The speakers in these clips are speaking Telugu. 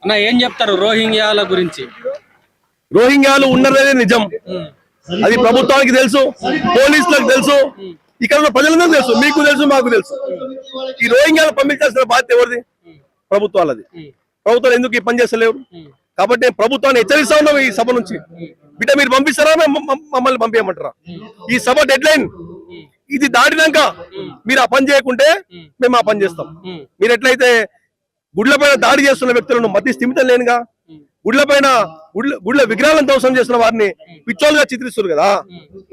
అన్న ఏం చెప్తారు రోహింగ్యాల గురించి? రోహింగ్యాలు ఉన్నదే నిజం, అది ప్రభుత్వానికి తెలుసు, పోలీసులకు తెలుసు, ఇక్కడ ఉన్న ప్రజలందరూ తెలుసు, మీకు తెలుసు, మాకు తెలుసు. ఈ రోహింగ్యాలు పంపించాల్సిన బాధ్యత ఎవరిది? ప్రభుత్వాలది. ప్రభుత్వాలు ఎందుకు ఈ పని చేస్తలేవు? కాబట్టి ప్రభుత్వాన్ని హెచ్చరిస్తా ఉన్నాం ఈ సభ నుంచి. బిడ్డ మీరు పంపిస్తారా, మమ్మల్ని పంపించమంటారా? ఈ సభ డెడ్ లైన్ ఇది దాటినాక మీరు ఆ పని చేయకుంటే మేము ఆ పని చేస్తాం. మీరు ఎట్లయితే గుడ్ల పైన దాడి చేస్తున్న వ్యక్తులను మతి స్థిమితం లేనుగా, గుడ్ల విగ్రహాలను ధ్వంసం చేస్తున్న వారిని పిచ్చోలుగా చిత్రిస్తారు కదా.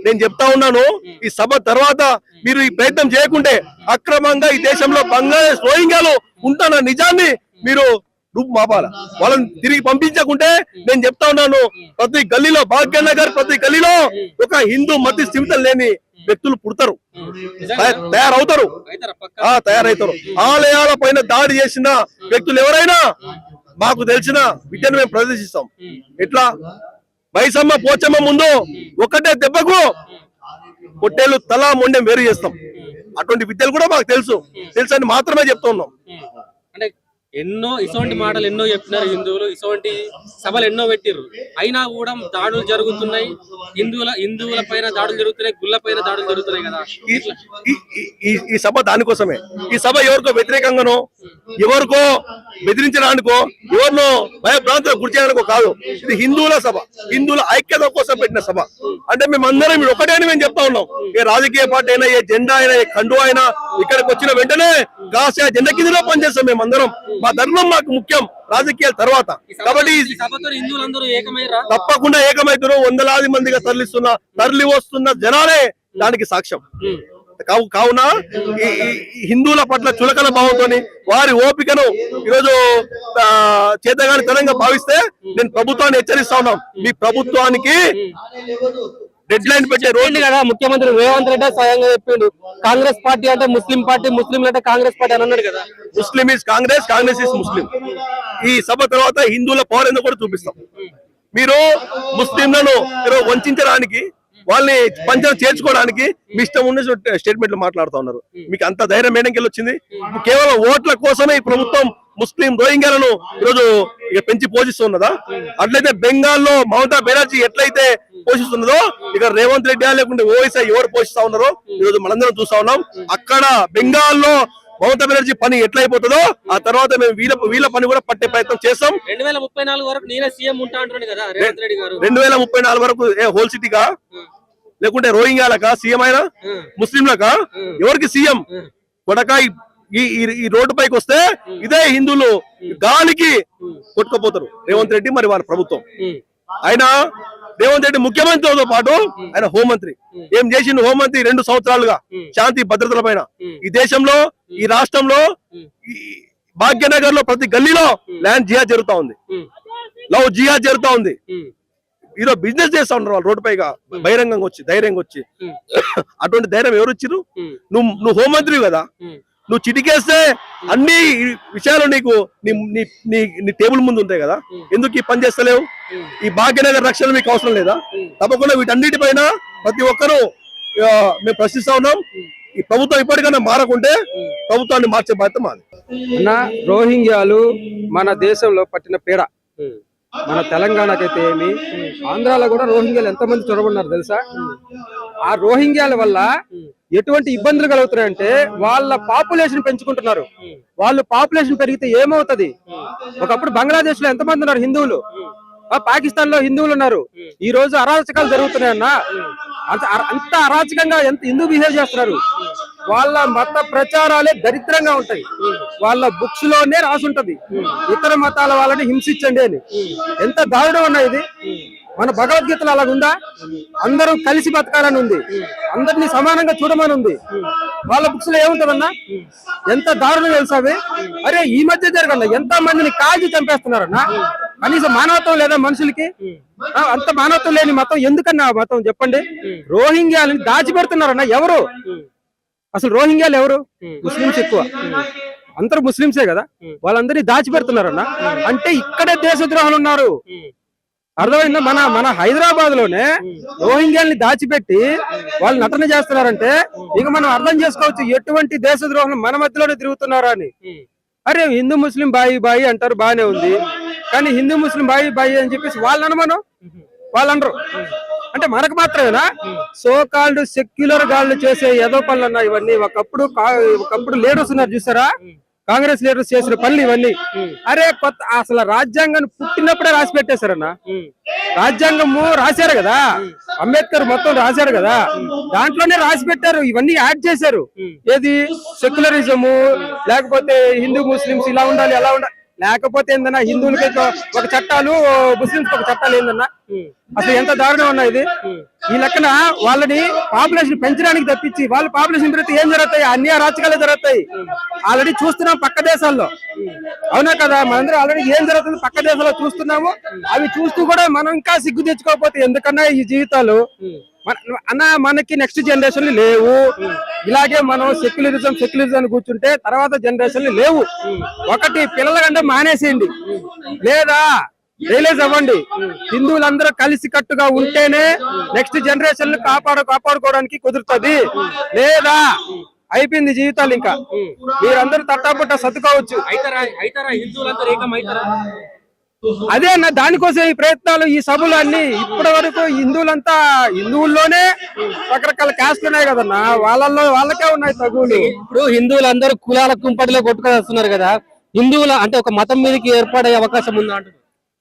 నేను చెప్తా ఉన్నాను, ఈ సభ తర్వాత మీరు ఈ ప్రయత్నం చేయకుంటే అక్రమంగా ఈ దేశంలో బంగ్లాదేశ్ రోహింగ్యాలు ఉంటున్న నిజాన్ని మీరు రూపు మాపాల. వాళ్ళని తిరిగి పంపించకుంటే నేను చెప్తా ఉన్నాను, ప్రతి గల్లీలో భాగ్యనగర్ ప్రతి గల్లీలో ఒక హిందూ మతి స్థిమితం లేని వ్యక్తులు పుడతారు, తయారవుతారు. ఆలయాల పైన దాడి చేసిన వ్యక్తులు ఎవరైనా మాకు తెలిసిన విద్యను మేము ప్రదర్శిస్తాం. ఎట్లా బైసమ్మ పోచమ్మ ముందు ఒకటే దెబ్బకు పొట్టేలు తల మొండెం వేరు చేస్తాం. అటువంటి విద్యలు కూడా మాకు తెలుసు అని మాత్రమే చెప్తా ఉన్నాం. అంటే ఎన్నో ఇటువంటి మాటలు ఎన్నో చెప్పినారు హిందువులు, ఇటువంటి సభలు ఎన్నో పెట్టిర్రు, అయినా కూడా దాడులు జరుగుతున్నాయి. హిందువుల పైన దాడులు జరుగుతున్నాయి, గుళ్ళ పైన దాడులు జరుగుతున్నాయి కదా. ఈ సభ దానికోసమే. ఈ సభ ఎవరికో వ్యతిరేకంగానో, ఎవరికో బెదిరించడానికో, ఎవరినో భయభ్రాంతులకు గురి చేయడానికో కాదు. ఇది హిందువుల సభ, హిందువుల ఐక్యత కోసం పెట్టిన సభ. అంటే మేమందరం ఒకటే అని మేము చెప్తా ఉన్నాం. ఏ రాజకీయ పార్టీ అయినా, ఏ జెండా అయినా, ఏ కండు అయినా ఇక్కడికి వచ్చిన వెంటనే కాసే జెండా కిందలో పనిచేస్తాం. మేమందరం మా ధర్మం మాకు ముఖ్యం, రాజకీయాల తర్వాత. కాబట్టి తప్పకుండా ఏకమైతున్నారు. వందలాది మందిగా తరలి వస్తున్న జనాలే దానికి సాక్ష్యం. కావున ఈ హిందువుల పట్ల చులకన భావంతో వారి ఓపికను ఈరోజు చేతగాని తరంగా భావిస్తే నేను ప్రభుత్వాన్ని హెచ్చరిస్తా ఉన్నాం. మీ ప్రభుత్వానికి డెడ్ లైన్ పెట్టే రోజు కదా. ముఖ్యమంత్రి రేవంత్ రెడ్డి స్వయంగా చెప్పిండు, కాంగ్రెస్ పార్టీ అంటే ముస్లిం పార్టీ, ముస్లింలు అంటే కాంగ్రెస్ పార్టీ అని అన్నాడు కదా. Muslim is Congress, Congress is Muslim. ఈ సభ తర్వాత హిందువుల పవర్ ఎందుకు కూడా చూపిస్తాం. మీరు ముస్లింలను వంచడానికి, వాళ్ళని పంచం చేర్చుకోవడానికి మీ ఇష్టం ఉన్న స్టేట్మెంట్లు మాట్లాడుతూ ఉన్నారు. మీకు అంత ధైర్యం మేడంకి వచ్చింది. కేవలం ఓట్ల కోసమే ఈ ప్రభుత్వం ముస్లిం రోహింగ్యాలను ఈరోజు ఇక పెంచి పోషిస్తున్నదా? అట్లయితే బెంగాల్లో మమతా బెనర్జీ ఎట్లయితే పోషిస్తున్నదో ఇక రేవంత్ రెడ్డి లేకుంటే ఓవైసీ ఎవరు పోషిస్తా ఉన్నారో ఈరోజు మనందరం చూస్తా ఉన్నాం. అక్కడ బెంగాల్లో మమతా బెనర్జీ పని ఎట్లయిపోతుందో ఆ తర్వాత మేము వీళ్ళ పని కూడా పట్టే ప్రయత్నం చేస్తాం. 2034 వరకు నేనే సీఎం ఉంటా అంటున్నాడు కదా రేవంత్ రెడ్డి గారు. 2034 వరకు హోల్ సిటీగా, లేకుంటే రోహింగ్యాలకా సీఎం అయినా, ముస్లింలకా, ఎవరికి సీఎం కొడక? ఈ రోడ్డు పైకి వస్తే ఇదే హిందువులు గాలికి కొట్టుకుపోతారు రేవంత్ రెడ్డి మరి వారి ప్రభుత్వం. ఆయన రేవంత్ రెడ్డి ముఖ్యమంత్రితో పాటు ఆయన హోంమంత్రి. ఏం చేసిండు హోంమంత్రి 2 సంవత్సరాలుగా? శాంతి భద్రతల పైన ఈ దేశంలో, ఈ రాష్ట్రంలో, భాగ్యనగర్ లో ప్రతి గల్లీలో ల్యాండ్ జిహాద్ జరుగుతా ఉంది, లవ్ జిహాద్ జరుగుతా ఉంది. ఈరోజు బిజినెస్ చేస్తా ఉన్నారు వాళ్ళు రోడ్డు పైగా బహిరంగంగా వచ్చి, ధైర్యంగా వచ్చి. అటువంటి ధైర్యం ఎవరు ఇచ్చిరు? నువ్వు హోంమంత్రి కదా, నువ్వు చిటికేస్తే అన్ని విషయాలు నీకు నీ టేబుల్ ముందు ఉంటాయి కదా. ఎందుకు ఈ పని చేస్తలేవు? ఈ భాగ్యనగర్ రక్షణ మీకు అవసరం లేదా? తప్పకుండా వీటన్నిటిపైన ప్రతి ఒక్కరూ మేము ప్రశ్నిస్తా ఉన్నాం. ఈ ప్రభుత్వం ఇప్పటికైనా మారకుంటే ప్రభుత్వాన్ని మార్చే బాధ్యత మాది. రోహింగ్యాలు మన దేశంలో పట్టిన పీడ. మన తెలంగాణకైతే ఏమి, ఆంధ్రాలో కూడా రోహింగ్యాలు ఎంతమంది చొరబడినారు తెలుసా? ఆ రోహింగ్యాల వల్ల ఎటువంటి ఇబ్బందులు కలుగుతున్నాయంటే వాళ్ళ పాపులేషన్ పెంచుకుంటున్నారు. వాళ్ళు పాపులేషన్ పెరిగితే ఏమవుతుంది? ఒకప్పుడు బంగ్లాదేశ్ లో ఎంతమంది ఉన్నారు హిందువులు, పాకిస్తాన్ లో హిందువులు ఉన్నారు. ఈ రోజు అరాచకాలు జరుగుతున్నాయన్నా. అంత అరాచకంగా ఎంత హిందూ బిహేవ్ చేస్తున్నారు. వాళ్ళ మత ప్రచారాలే దరిద్రంగా ఉంటాయి. వాళ్ళ బుక్స్ లోనే రాసుంటది ఇతర మతాల వాళ్ళని హింసించండి అని. ఎంత దారుణం ఉన్నా ఇది. మన భగవద్గీతలో అలాగుందా? అందరూ కలిసి బతకాలని ఉంది, అందరినీ సమానంగా చూడమని ఉంది. వాళ్ళ బుక్స్ లో ఏముంటదన్నా? ఎంత దారుణం తెలుసావి. అరే ఈ మధ్య జరగండి ఎంత మందిని కాల్చి చంపేస్తున్నారన్నా. కనీసం మానవత్వం లేదా మనుషులకి? అంత మానవత్వం లేని మతం ఎందుకన్నా మతం చెప్పండి? రోహింగ్యాలని దాచిపెడుతున్నారన్నా. ఎవరు అసలు రోహింగ్యాలు ఎవరు? ముస్లింస్ ఎక్కువ, అందరూ ముస్లింసే కదా. వాళ్ళందరినీ దాచిపెడుతున్నారన్నా. అంటే ఇక్కడే దేశద్రోహాలు ఉన్నారు. అర్థమైందా? మన హైదరాబాద్ లోనే రోహింగ్యాల్ని దాచిపెట్టి వాళ్ళు నటన చేస్తున్నారంటే ఇక మనం అర్థం చేసుకోవచ్చు ఎటువంటి దేశద్రోహం మన మధ్యలోనే తిరుగుతున్నారా అని. అరే హిందూ ముస్లిం బాయి బాయి అంటారు, బానే ఉంది. కానీ హిందూ ముస్లిం బాయ్ బాయ్ అని చెప్పేసి వాళ్ళు అనమను, వాళ్ళు అనరు. అంటే మనకు మాత్రమేనా? సో కాల్డ్ సెక్యులర్ గాళ్ళు చేసే ఏదో పనులు అన్నా ఇవన్నీ. ఒకప్పుడు లీడర్స్ ఉన్నారు చూసారా, కాంగ్రెస్ లీడర్స్ చేసిన పనులు ఇవన్నీ. అరే కొత్త అసలు రాజ్యాంగాన్ని పుట్టినప్పుడే రాసి పెట్టేశారన్న. రాజ్యాంగము రాశారు కదా, అంబేద్కర్ మొత్తం రాశారు కదా, దాంట్లోనే రాసి పెట్టారు. ఇవన్నీ యాడ్ చేశారు. ఏది సెక్యులరిజము, లేకపోతే హిందూ ముస్లిమ్స్ ఇలా ఉండాలి అలా ఉండాలి, లేకపోతే ఏందన్నా హిందువులకి ఒక చట్టాలు, ముస్లింస్ ఒక చట్టాలు ఏందన్నా? అసలు ఎంత దారుణం ఉన్నా ఇది. ఈ లెక్కన వాళ్ళని పాపులేషన్ పెంచడానికి తప్పించి వాళ్ళు పాపులేషన్ పెరిగితే ఏం జరుగుతాయి? అన్ని అరాచకాలే జరుగుతాయి. ఆల్రెడీ చూస్తున్నాం పక్క దేశాల్లో, అవునా కదా? మనందరం ఆల్రెడీ ఏం జరుగుతుంది పక్క దేశాల్లో చూస్తున్నాము. అవి చూస్తూ కూడా మనం ఇంకా సిగ్గు తెచ్చుకోకపోతే ఎందుకన్నా ఈ జీవితాలు అన్న మనకి నెక్స్ట్ జనరేషన్ లేవు. ఇలాగే మనం సెక్యులరిజం కూర్చుంటే తర్వాత జనరేషన్ లేవు. ఒకటి పిల్లల కంటే మానేసేయండి, లేదా రియలైజ్ అవ్వండి. హిందువులందరూ కలిసి కట్టుగా ఉంటేనే నెక్స్ట్ జనరేషన్ కాపాడుకోవడానికి కుదురుతుంది. లేదా అయిపోయింది జీవితాలు. ఇంకా మీరందరూ తట్టాపుట్ట సర్దుకోవచ్చు. హిందువులందరూ ఏకమైతారా? అదే అన్న, దానికోసం ఈ ప్రయత్నాలు, ఈ సభలు అన్ని. ఇప్పటి వరకు హిందువుల్లోనే రకరకాల క్యాస్ట్లు ఉన్నాయి కదన్నా, వాళ్ళకే ఉన్నాయి తగులు. ఇప్పుడు హిందువులందరూ కులాల కుంపటిలో కొట్టుకొని వస్తున్నారు కదా, హిందువుల అంటే ఒక మతం మీదకి ఏర్పడే అవకాశం ఉందా అంటున్నారు?